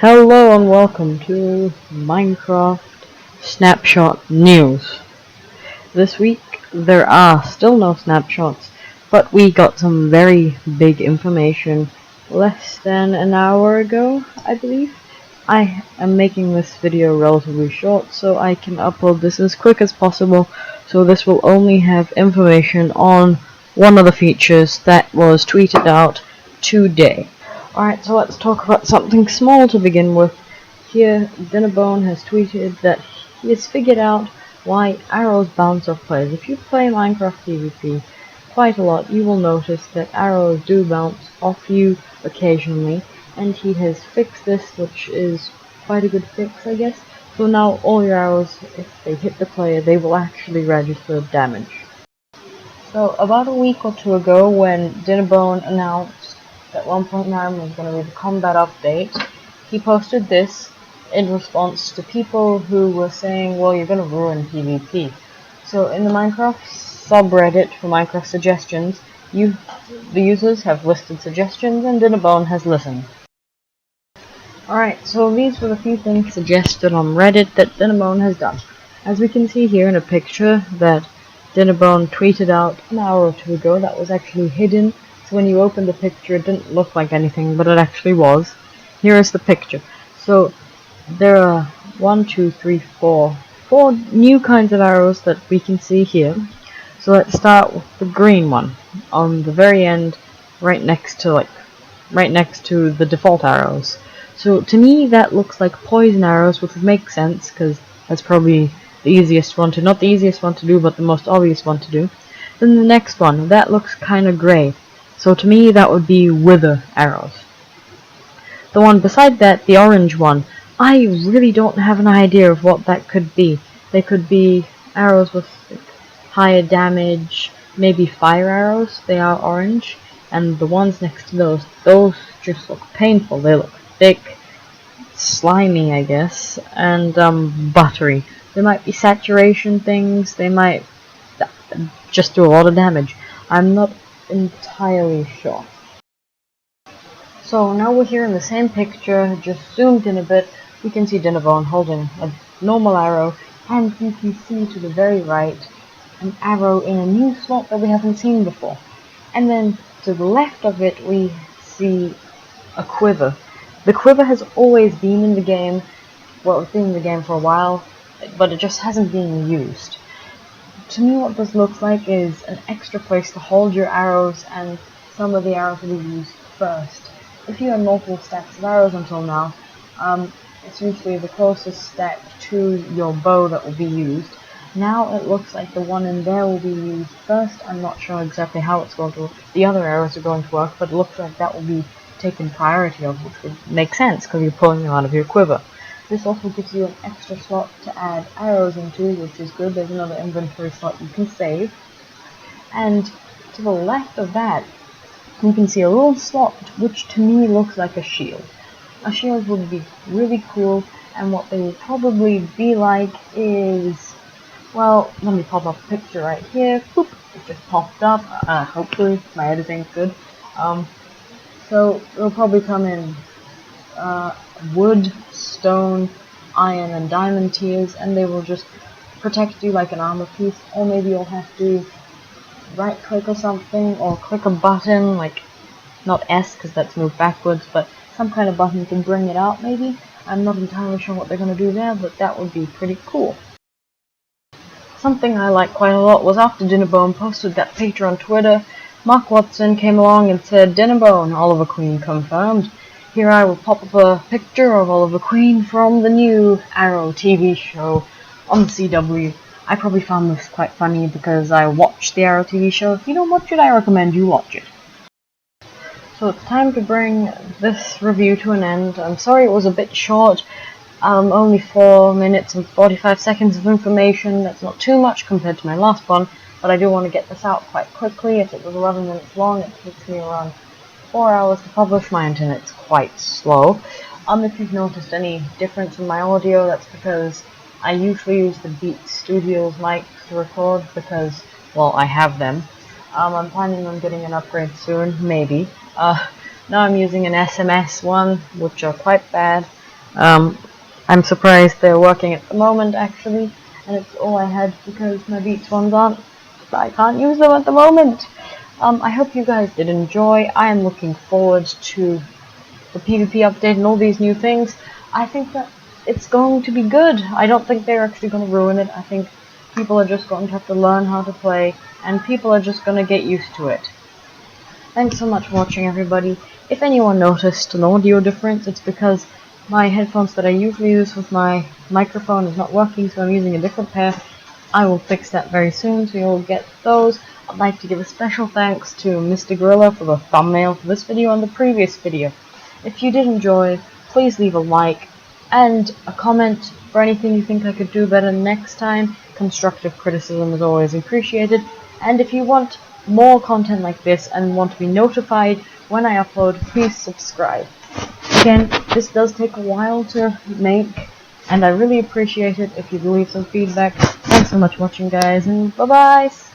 Hello and welcome to Minecraft Snapshot News. This week there are still no snapshots, but we got some very big information less than an hour ago, I believe. I am making this video relatively short so I can upload this as quick as possible, so this will only have information on one of the features that was tweeted out today. Alright, so let's talk about something small to begin with. Here, Dinnerbone has tweeted that he has figured out why arrows bounce off players. If you play Minecraft PvP quite a lot, you will notice that arrows do bounce off you occasionally, and he has fixed this, which is quite a good fix, I guess. So now all your arrows, if they hit the player, they will actually register damage. So about a week or two ago, when Dinnerbone announced that 1.9 was going to be the combat update, he posted this in response to people who were saying, well, you're going to ruin PvP. So in the Minecraft subreddit for Minecraft suggestions, the users have listed suggestions and Dinnerbone has listened. Alright, so these were the few things suggested on Reddit that Dinnerbone has done. As we can see here in a picture that Dinnerbone tweeted out an hour or two ago that was actually hidden. So when you opened the picture, it didn't look like anything, but it actually was. Here is the picture. So there are 4 new kinds of arrows that we can see here. So let's start with the green one on the very end, right next to the default arrows. So to me, that looks like poison arrows, which would make sense because that's probably the easiest one to, not the easiest one to do, but the most obvious one to do. Then the next one, that looks kind of gray. So to me, that would be wither arrows. The one beside that, the orange one, I really don't have an idea of what that could be. They could be arrows with higher damage, maybe fire arrows. They are orange. And the ones next to those just look painful. They look thick, slimy, I guess, and buttery. They might be saturation things. They might just do a lot of damage. I'm not entirely sure. So now we're here in the same picture, just zoomed in a bit. We can see Dinnerbone holding a normal arrow, and you can see to the very right an arrow in a new slot that we haven't seen before. And then to the left of it we see a quiver. The quiver has always been in the game. Well, it's been in the game for a while, but it just hasn't been used. To me, what this looks like is an extra place to hold your arrows, and some of the arrows will be used first. If you have multiple stacks of arrows until now, it's usually the closest stack to your bow that will be used. Now it looks like the one in there will be used first. I'm not sure exactly how it's going to, the other arrows are going to work, but it looks like that will be taken priority of, which would make sense because you're pulling them out of your quiver. This also gives you an extra slot to add arrows into, which is good. There's another inventory slot you can save. And to the left of that, you can see a little slot which to me looks like a shield. A shield would be really cool, and what they would probably be like is, well, let me pop up a picture right here. Boop, it just popped up. Hopefully my editing's good. So it'll probably come in wood, stone, iron, and diamond tiers, and they will just protect you like an armor piece. Or maybe you'll have to right click or something, or click a button, like not S because that's moved backwards, but some kind of button to bring it out maybe. I'm not entirely sure what they're going to do there, but that would be pretty cool. Something I liked quite a lot was after Dinnerbone posted that picture on Twitter, Mark Watson came along and said, Dinnerbone, Oliver Queen confirmed. Here I will pop up a picture of Oliver Queen from the new Arrow TV show on CW. I probably found this quite funny because I watched the Arrow TV show. If you don't watch it, I recommend you watch it. So it's time to bring this review to an end. I'm sorry it was a bit short. Only 4 minutes and 45 seconds of information. That's not too much compared to my last one, but I do want to get this out quite quickly. If it was 11 minutes long, it takes me around 4 hours to publish. My internet's quite slow. If you've noticed any difference in my audio, that's because I usually use the Beats Studios mic to record because, well, I have them. I'm planning on getting an upgrade soon, maybe. Now I'm using an SMS one, which are quite bad. I'm surprised they're working at the moment, actually, and it's all I had because my Beats ones aren't. I can't use them at the moment. I hope you guys did enjoy. I am looking forward to the PvP update and all these new things. I think that it's going to be good. I don't think they're actually going to ruin it. I think people are just going to have to learn how to play, and people are just going to get used to it. Thanks so much for watching, everybody. If anyone noticed an audio difference, it's because my headphones that I usually use with my microphone is not working, so I'm using a different pair. I will fix that very soon, so you'll get those. I'd like to give a special thanks to MrGorilla for the thumbnail for this video and the previous video. If you did enjoy, please leave a like and a comment for anything you think I could do better next time. Constructive criticism is always appreciated. And if you want more content like this and want to be notified when I upload, please subscribe. Again, this does take a while to make, and I really appreciate it if you leave some feedback. Thanks so much for watching, guys, and bye-bye!